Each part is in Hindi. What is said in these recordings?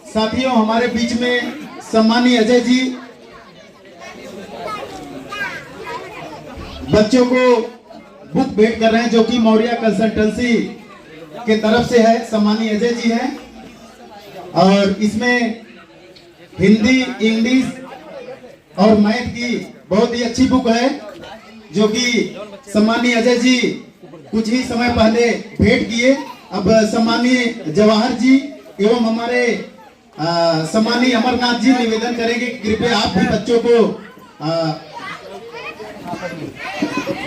साथियों, हमारे बीच में सम्मानीय अजय जी बच्चों को बुक भेंट कर रहे हैं, जो कि मौर्य कंसल्टेंसी के तरफ से है। सम्मानीय अजय जी हैं और इसमें हिंदी, इंग्लिश और मैथ की बहुत ही अच्छी बुक है, जो कि सम्मानीय अजय जी कुछ ही समय पहले भेंट किए। अब सम्मानीय जवाहर जी एवं हमारे सम्मानीय अमरनाथ जी निवेदन करेंगे कि कृपया आप भी बच्चों को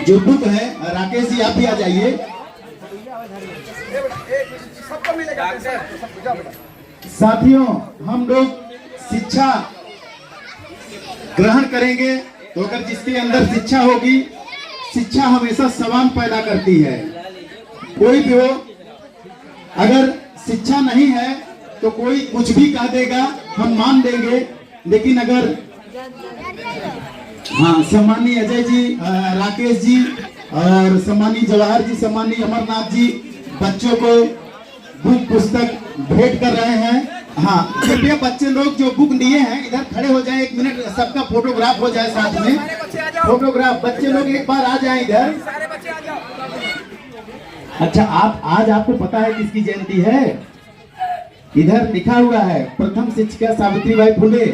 जो बुक है, राकेश जी आप भी आ जाइए। साथियों, हम लोग शिक्षा ग्रहण करेंगे तो अगर जिसके अंदर शिक्षा होगी, शिक्षा हमेशा सवाल पैदा करती है। कोई भी हो, अगर शिक्षा नहीं है तो कोई कुछ भी कह देगा, हम मान लेंगे। लेकिन अगर सम्मानीय अजय जी, राकेश जी और सम्मानीय जवाहर जी, सम्मानीय अमरनाथ जी बच्चों को बुक पुस्तक भेंट कर रहे हैं। कृपया बच्चे लोग जो बुक लिए हैं इधर खड़े हो जाएं, 1 मिनट सबका फोटोग्राफ हो जाए साथ में। फोटोग्राफ, बच्चे लोग एक बार आ जाएं इधर। अच्छा, आज आपको पता है किसकी जयंती है? इधर लिखा हुआ है, प्रथम शिक्षिका सावित्रीबाई फुले।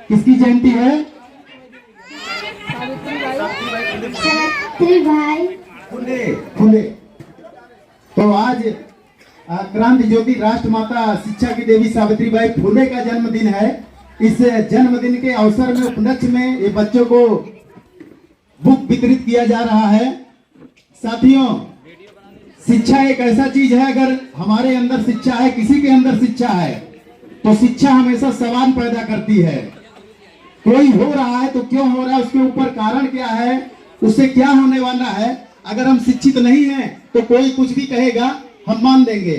किसकी जयंती है? सावित्रीबाई फुले। तो आज क्रांति ज्योति राष्ट्रमाता शिक्षा की देवी सावित्रीबाई फुले का जन्मदिन है। इस जन्मदिन के अवसर में उपलक्ष्य में ये बच्चों को बुक वितरित किया जा रहा है। साथियों, शिक्षा एक ऐसा चीज है, अगर हमारे अंदर शिक्षा है, किसी के अंदर शिक्षा है, तो शिक्षा हमेशा सवाल पैदा करती है। कोई हो रहा है तो क्यों हो रहा है, उसके ऊपर कारण क्या है, उससे क्या होने वाला है। अगर हम शिक्षित नहीं हैं तो कोई कुछ भी कहेगा, हम मान देंगे।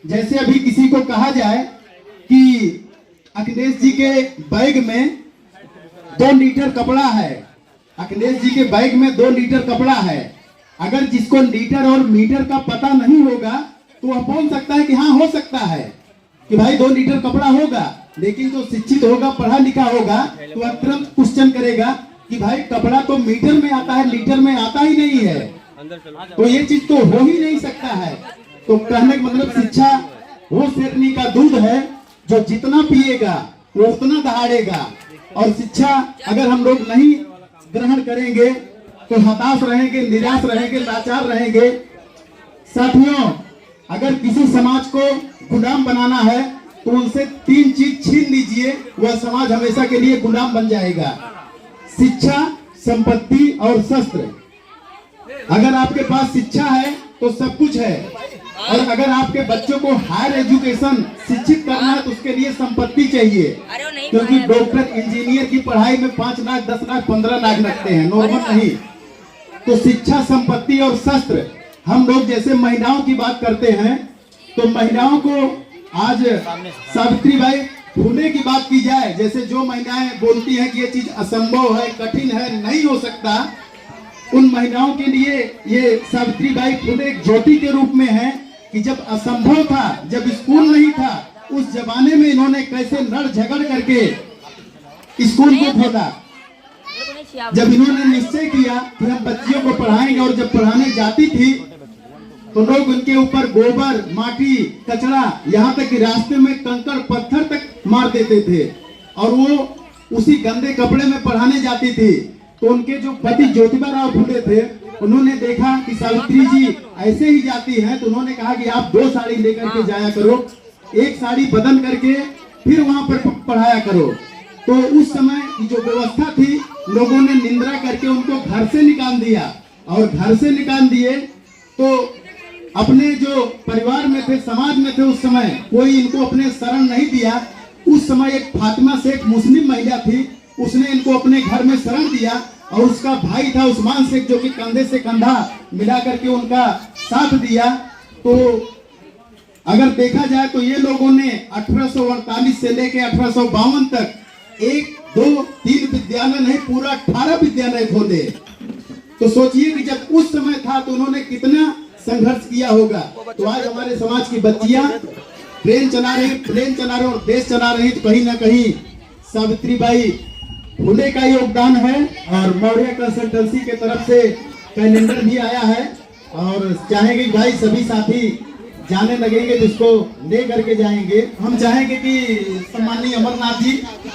जैसे अभी किसी को कहा जाए कि अखिलेश जी के बैग में 2 लीटर कपड़ा है, अखिलेश जी के बैग में 2 लीटर कपड़ा है। अगर जिसको लीटर और मीटर का पता नहीं होगा तो वह बोल सकता है कि हाँ, हो सकता है कि भाई 2 लीटर कपड़ा होगा। लेकिन जो शिक्षित होगा, पढ़ा लिखा होगा, तो वह तुरंत क्वेश्चन करेगा कि भाई कपड़ा तो मीटर में आता है, लीटर में आता ही नहीं है, तो ये चीज तो हो ही नहीं सकता है। तो कहने का मतलब शिक्षा वो शेरनी का दूध है, जो जितना पिएगा वो उतना दहाड़ेगा। और शिक्षा अगर हम लोग नहीं ग्रहण करेंगे तो हताश रहेंगे, निराश रहेंगे, लाचार रहेंगे। साथियों, अगर किसी समाज को गुलाम बनाना है तो उनसे 3 चीज छीन लीजिए, वह समाज हमेशा के लिए गुलाम बन जाएगा। शिक्षा, संपत्ति और शस्त्र। अगर आपके पास शिक्षा है तो सब कुछ है, और अगर आपके बच्चों को हायर एजुकेशन शिक्षित करना है तो उसके लिए संपत्ति चाहिए, क्योंकि डॉक्टर, इंजीनियर की पढ़ाई में 5 लाख, 10 लाख, 15 लाख लगते हैं, नॉर्मल नहीं। तो शिक्षा, संपत्ति और शस्त्र। हम लोग जैसे महिलाओं की बात करते हैं तो महिलाओं को आज सावित्रीबाई फुले की बात की जाए, जैसे जो महिलाएं बोलती हैं कि ये चीज असंभव है, कठिन है, नहीं हो सकता, उन महिलाओं के लिए ये सावित्रीबाई फुले एक ज्योति के रूप में है कि जब असंभव था, जब स्कूल नहीं था, उस जमाने में इन्होंने कैसे लड़ झगड़ करके स्कूल को खोला। जब इन्होंने निश्चय किया कि हम बच्चियों को पढ़ाएंगे, और जब पढ़ाने जाती थी तो लोग उनके ऊपर गोबर, माटी, कचरा, यहाँ तक कि रास्ते में कंकड़ पत्थर तक मार देते थे, और वो उसी गंदे कपड़े में पढ़ाने जाती थी। तो उनके जो पति ज्योतिबा राव फुले थे, उन्होंने देखा कि सावित्री जी ऐसे ही जाती हैं, तो उन्होंने कहा कि आप 2 साड़ी लेकर के जाया करो, 1 साड़ी बदल करके फिर वहां पर पढ़ाया करो। तो उस समय की जो व्यवस्था थी, लोगों ने निंदा करके उनको घर से निकाल दिया, और घर से निकाल दिए तो अपने जो परिवार में थे, समाज में थे, उस समय कोई इनको अपने शरण नहीं दिया। उस समय एक फातिमा शेख मुस्लिम महिला थी, उसने इनको अपने घर में शरण दिया, और उसका भाई था उस्मान शेख, जो कि कंधे से कंधा मिला करके उनका साथ दिया। तो अगर देखा जाए तो ये लोगों ने 1848 से लेकर 1852 तक 1, 2, 3 विद्यालय नहीं, पूरा 18 विद्यालय खोले। तो सोचिए कि जब उस समय था तो उन्होंने कितना संघर्ष किया होगा। तो आज हमारे समाज की बच्चियां प्लेन चला रहे और देश चला रहे, तो कहीं ना कहीं सावित्रीबाई फुले का योगदान है। और मौर्य कंसल्टेंसी के तरफ से कैलेंडर भी आया है और चाहेंगे कि भाई सभी साथी जाने लगेंगे तो इसको ले करके जाएंगे। हम चाहेंगे कि सम्माननीय अमरनाथ जी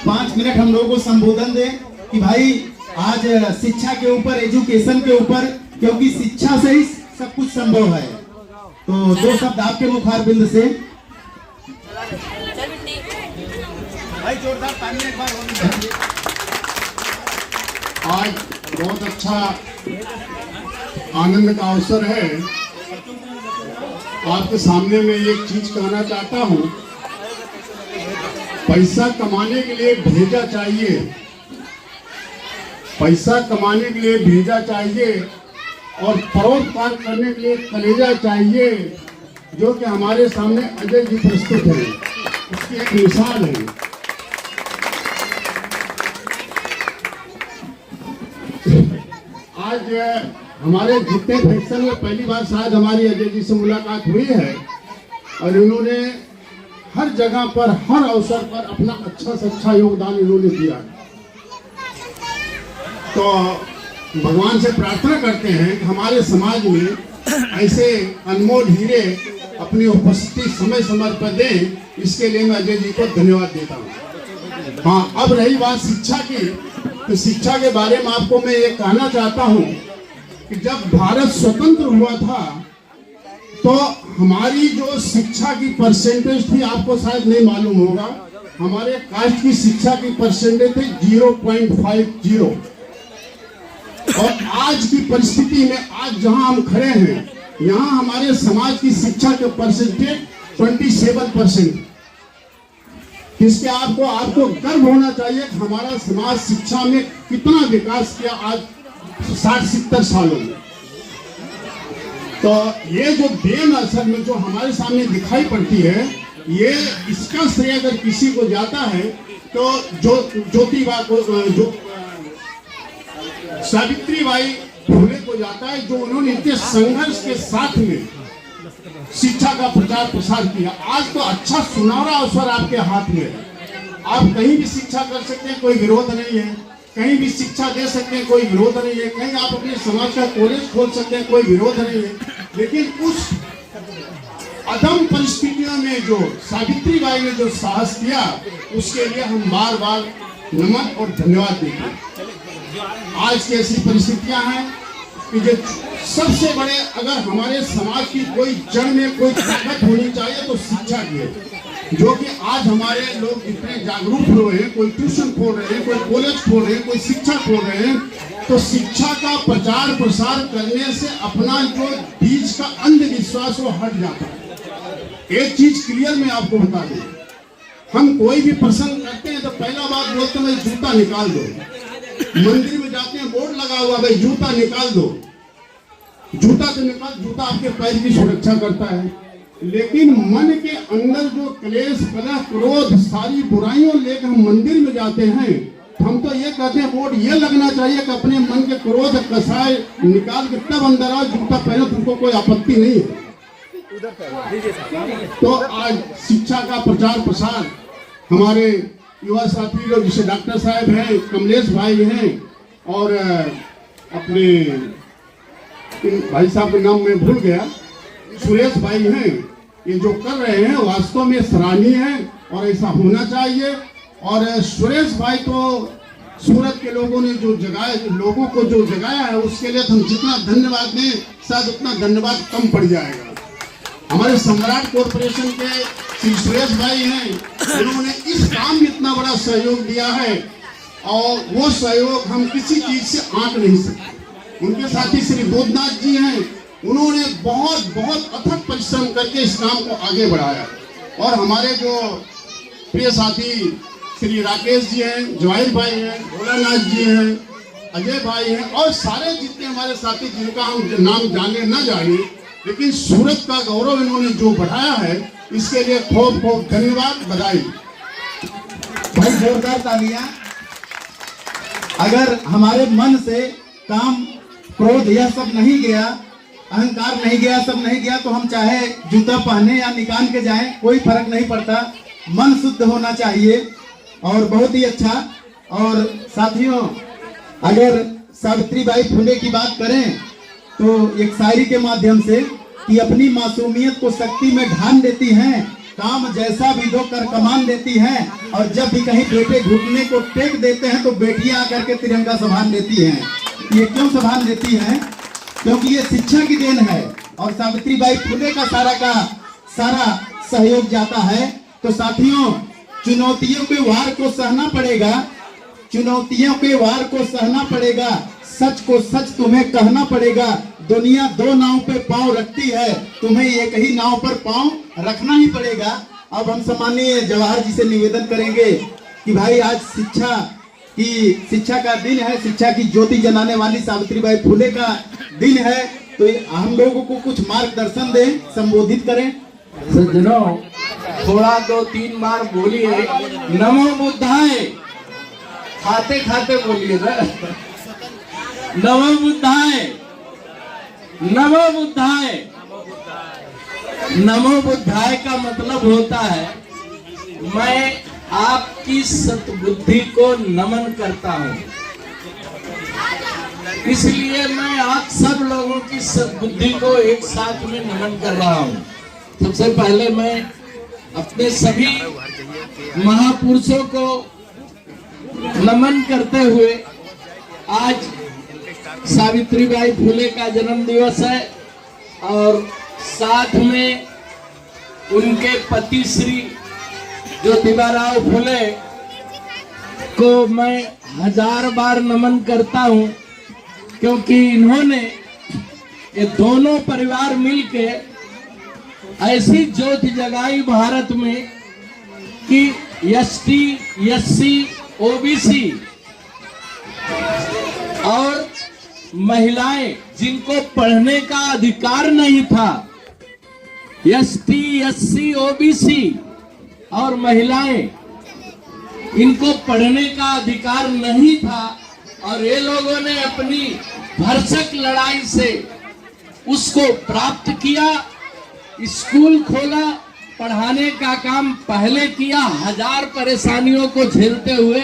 5 मिनट हम लोगों को संबोधन दें कि भाई आज शिक्षा के ऊपर, एजुकेशन के ऊपर, क्योंकि शिक्षा से ही सब कुछ संभव है। तो 2 शब्द आपके मुखारबिंद से। भाई जोरदार तालियां एक बार होनी चाहिए। आज बहुत अच्छा आनंद का अवसर है। आपके सामने मैं एक चीज कहना चाहता हूँ। पैसा कमाने के लिए भेजा चाहिए, पैसा कमाने के लिए भेजा चाहिए और परोपकार करने के लिए कलेजा चाहिए, जो कि हमारे सामने अजय जी प्रस्तुत है। उसकी एक मिसाल है। आज हमारे जितने फंक्शन में पहली बार शायद हमारी अजय जी से मुलाकात हुई है और इन्होंने हर जगह पर, हर अवसर पर अपना अच्छा से अच्छा योगदान इन्होंने दिया। तो भगवान से प्रार्थना करते हैं कि हमारे समाज में ऐसे अनमोल हीरे अपनी उपस्थिति समय समय पर दें। इसके लिए मैं अजय जी को धन्यवाद देता हूँ। हाँ, अब रही बात शिक्षा की, तो शिक्षा के बारे में आपको मैं ये कहना चाहता हूँ कि जब भारत स्वतंत्र हुआ था तो हमारी जो शिक्षा की परसेंटेज थी, आपको शायद नहीं मालूम होगा, हमारे कास्ट की शिक्षा की परसेंटेज थी 0.50। और आज की परिस्थिति में, आज जहां हम खड़े हैं, यहाँ हमारे समाज की शिक्षा के परसेंटेज 27%। इसके आपको गर्व होना चाहिए कि हमारा समाज शिक्षा में कितना विकास किया आज 60-70 सालों में। तो ये जो देन असल में जो हमारे सामने दिखाई पड़ती है, ये इसका श्रेय अगर किसी को जाता है तो ज्योतिबा को, जो सावित्रीबाई फुले को जाता है, जो उन्होंने इतने संघर्ष के साथ में शिक्षा का प्रचार प्रसार किया। आज तो अच्छा सुनहरा अवसर आपके हाथ में है। आप कहीं भी शिक्षा कर सकते हैं, कोई विरोध नहीं है। कहीं भी शिक्षा दे सकते हैं, कोई विरोध नहीं है। कहीं आप अपने समाज का कॉलेज खोल सकते हैं, कोई विरोध नहीं है। लेकिन उस अदम परिस्थितियों में जो सावित्रीबाई ने जो साहस किया, उसके लिए हम बार बार नमन और धन्यवाद देते हैं। आज की ऐसी परिस्थितियां हैं कि जो सबसे बड़े, अगर हमारे समाज की कोई जड़ में कोई ताकत होनी चाहिए तो शिक्षा की है। जो कि आज हमारे लोग इतने जागरूक हुए हैं, कोई ट्यूशन खोल रहे हैं, कोई कॉलेज खोल रहे हैं, कोई शिक्षा खोल रहे हैं, तो शिक्षा का प्रचार प्रसार करने से अपना जो बीच का अंधविश्वास वो हट जाता है। एक चीज क्लियर मैं आपको बता दूं, हम कोई भी प्रसंग करते हैं तो पहला बात बोलते हैं जूता निकाल दो। मंदिर में जाते हैं, बोर्ड लगा हुआ भाई जूता निकाल दो। जूता तो निकाल, जूता आपके पैर की सुरक्षा करता है, लेकिन मन के अंदर जो क्लेश, कलह, क्रोध, सारी बुराइयों लेकर हम मंदिर में जाते हैं, तो हम तो ये कहते हैं बोर्ड ये लगना चाहिए कि अपने मन के क्रोध कसाय निकाल के तब अंदर आओ, जूता पहनो, तुमको कोई आपत्ति नहीं है। तो आज शिक्षा का प्रचार प्रसार हमारे युवा साथी लोग, जैसे डॉक्टर साहब हैं, कमलेश भाई हैं, और अपने भाई साहब का नाम मैं भूल गया, सुरेश भाई हैं, ये जो कर रहे हैं वास्तव में सराहनीय है और ऐसा होना चाहिए। और सुरेश भाई तो सूरत के लोगों ने जो जगाया, लोगों को जो जगाया है, उसके लिए हम जितना धन्यवाद दें शायद उतना धन्यवाद कम पड़ जाएगा। हमारे सम्राट कॉरपोरेशन के श्री सुरेश भाई हैं, उन्होंने इस काम में इतना बड़ा सहयोग दिया है और वो सहयोग हम किसी चीज से आंक नहीं सकते। उनके साथी श्री बोधनाथ जी हैं, उन्होंने बहुत बहुत अथक परिश्रम करके इस काम को आगे बढ़ाया। और हमारे जो प्रिय साथी श्री राकेश जी हैं, जवाहिर भाई हैं, भोलानाथ जी हैं, अजय भाई हैं, और सारे जितने हमारे साथी जिनका हम नाम जाने न जाने, लेकिन सूरत का गौरव इन्होंने जो बढ़ाया है, इसके लिए खूब खूब धन्यवाद, बधाई। भाई जोरदार तालियां। अगर हमारे मन से काम, क्रोध, यह सब नहीं गया अहंकार नहीं गया, सब नहीं गया, तो हम चाहे जूता पहने या निकाल के जाएं, कोई फर्क नहीं पड़ता। मन शुद्ध होना चाहिए। और बहुत ही अच्छा। और साथियों, अगर सावित्रीबाई फुले की बात करें तो एक शायरी के माध्यम से कि अपनी मासूमियत को शक्ति में ढाल देती हैं, काम जैसा भी दो कर कमान देती हैं, और जब भी कहीं बेटे घुटने को टेक देते हैं तो बेटियां आकर के तिरंगा संभाल देती हैं। ये क्यों संभाल देती हैं? क्योंकि ये शिक्षा की देन है और सावित्रीबाई फुले का सारा सहयोग जाता है। तो साथियों, चुनौतियों के वार को सहना पड़ेगा, चुनौतियों के वार को सहना पड़ेगा, सच को सच तुम्हें कहना पड़ेगा। दुनिया दो नाव पे पांव रखती है, तुम्हें एक ही नाव पर पांव रखना ही पड़ेगा। अब हम सम्माननीय जवाहर जी से निवेदन करेंगे कि भाई आज शिक्षा का दिन है, शिक्षा की ज्योति जलाने वाली सावित्रीबाई फुले का दिन है, तो हम लोगों को कुछ मार्गदर्शन दें, संबोधित करें। सज्जनों, थोड़ा 2-3 बार बोलिए नमो बुद्धाय, खाते खाते बोलिए ना, नमो बुद्धाय, नमो बुद्धाय। नमो बुद्धाय का मतलब होता है मैं आपकी सद्बुद्धि को नमन करता हूं। इसलिए मैं आप सब लोगों की सद्बुद्धि को एक साथ में नमन कर रहा हूं। सबसे पहले मैं अपने सभी महापुरुषों को नमन करते हुए, आज सावित्रीबाई फुले का जन्म दिवस है और साथ में उनके पति श्री ज्योतिबाराव फुले को मैं 1000 बार नमन करता हूं, क्योंकि इन्होंने ये दोनों परिवार मिलके ऐसी ज्योति जगाई भारत में कि एसटी, एससी, ओबीसी और महिलाएं जिनको पढ़ने का अधिकार नहीं था, एसटी, एससी, ओबीसी और महिलाएं, इनको पढ़ने का अधिकार नहीं था और ये लोगों ने अपनी भरसक लड़ाई से उसको प्राप्त किया। स्कूल खोला, पढ़ाने का काम पहले किया, 1000 परेशानियों को झेलते हुए,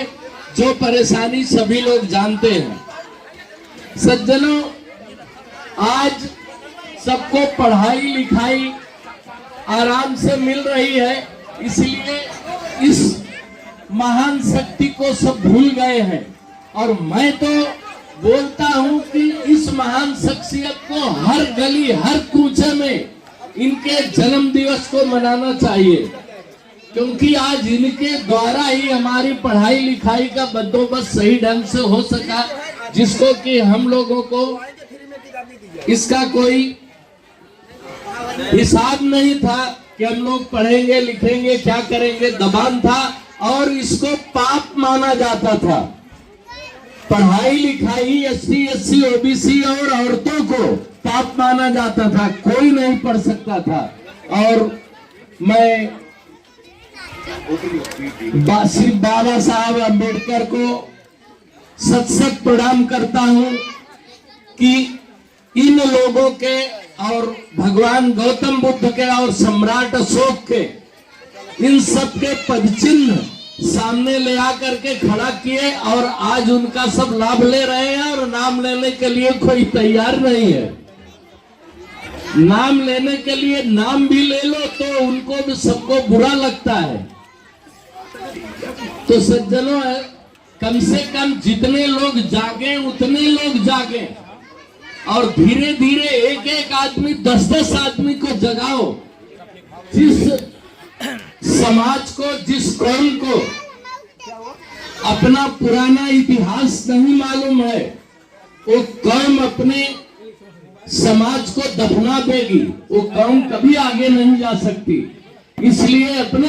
जो परेशानी सभी लोग जानते हैं। सज्जनों, आज सबको पढ़ाई लिखाई आराम से मिल रही है, इसलिए इस महान शक्ति को सब भूल गए हैं। और मैं तो बोलता हूं कि इस महान शख्सियत को हर गली, हर कूचे में इनके जन्म दिवस को मनाना चाहिए, क्योंकि आज इनके द्वारा ही हमारी पढ़ाई लिखाई का बंदोबस्त सही ढंग से हो सका, जिसको कि हम लोगों को इसका कोई हिसाब नहीं था कि हम लोग पढ़ेंगे लिखेंगे क्या करेंगे, दबान था और इसको पाप माना जाता था। पढ़ाई लिखाई एसटी, एससी, ओबीसी और औरतों को पाप माना जाता था, कोई नहीं पढ़ सकता था। और मैं श्री बाबा साहब अम्बेडकर को सत प्रणाम करता हूं कि इन लोगों के और भगवान गौतम बुद्ध के और सम्राट अशोक के, इन सब के पदचिन्ह सामने ले आकर के खड़ा किए और आज उनका सब लाभ ले रहे हैं। और नाम लेने के लिए कोई तैयार नहीं है। नाम लेने के लिए नाम भी ले लो तो उनको भी, सबको बुरा लगता है। तो सज्जनों, कम से कम जितने लोग जागे उतने लोग जागे और धीरे धीरे एक एक आदमी, 10-10 आदमी को जगाओ। जिस समाज को, जिस कौम को अपना पुराना इतिहास नहीं मालूम है, वो कौम अपने समाज को दफना देगी, वो कौम कभी आगे नहीं जा सकती। इसलिए अपने